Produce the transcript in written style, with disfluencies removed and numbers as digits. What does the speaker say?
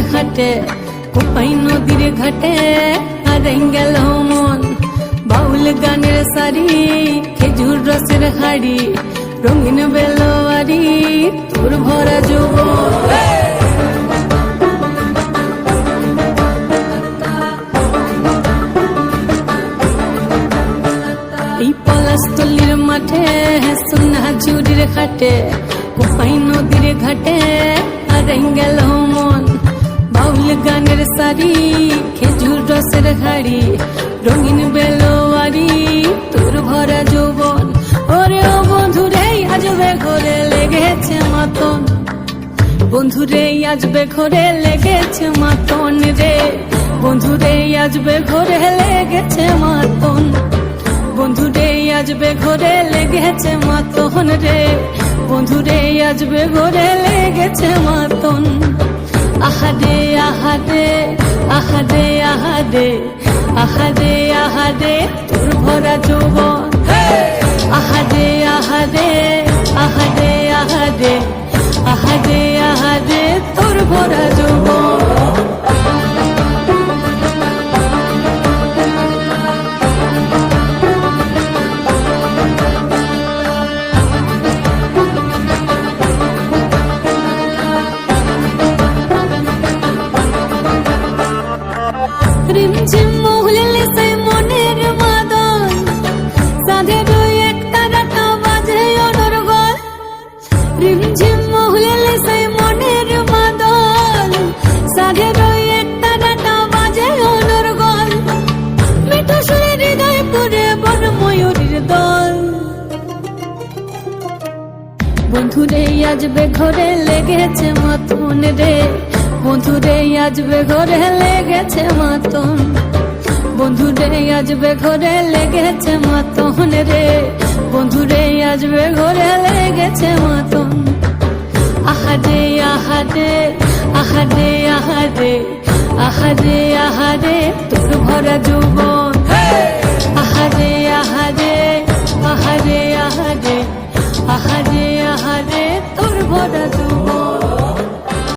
ঘাটে কোপাই নদীর ঘাটে হারাই গেল মন বাউল গানের সারি খেজুর রসের হাড়ি রঙিন বেলোয়ারি তোর ভরা যৌবন এই পলাশতলির মাঠে সোনা ঝুড়ির ঘাটে কোপাই নদীর ঘাটে হারাই গেল মন বাউল গানের সারি খেজুর রসের হাড়ি রঙিন বেলোয়ারি তোর ভরা যৌবন ওরে ও বন্ধুরে আজবে ঘরে লেগেছে মাতন বন্ধুরে আজবে ঘরে লেগেছে মাতন রে বন্ধুরে আজবে ঘরে লেগেছে মাতন বন্ধুরে আজবে ঘরে লেগেছে মাতন রে বন্ধুরে আজবে ঘরে লেগেছে মাতন আহারে আহারে আহারে আহারে আহারে আহারে তোর ভরা যৌবন আহারে আহারে আহারে আহারে আহারে আহারে তোর ভরা যৌবন রিমঝিম মহুলে সেই মনের মাদন সাধের এক তারাটা বাজে অনর্গল রিমঝিম মহুলে সেই মনের মাদন সাধের এক তারাটা বাজে অনর্গল মিঠো সুরে হৃদয় পুরে বন ময়ূরীর দল বন্ধুরে আজবে ঘরে লেগেছে মাতন রে বন্ধুরে আজবে ঘরে লেগেছে মাতন বন্ধুরে আজবে ঘরে লেগেছে মাতন রে বন্ধুরে আজবে ঘরে লেগেছে মাতন আহারে আহারে আহারে আহারে আহারে আহারে তোর ভরা যৌবন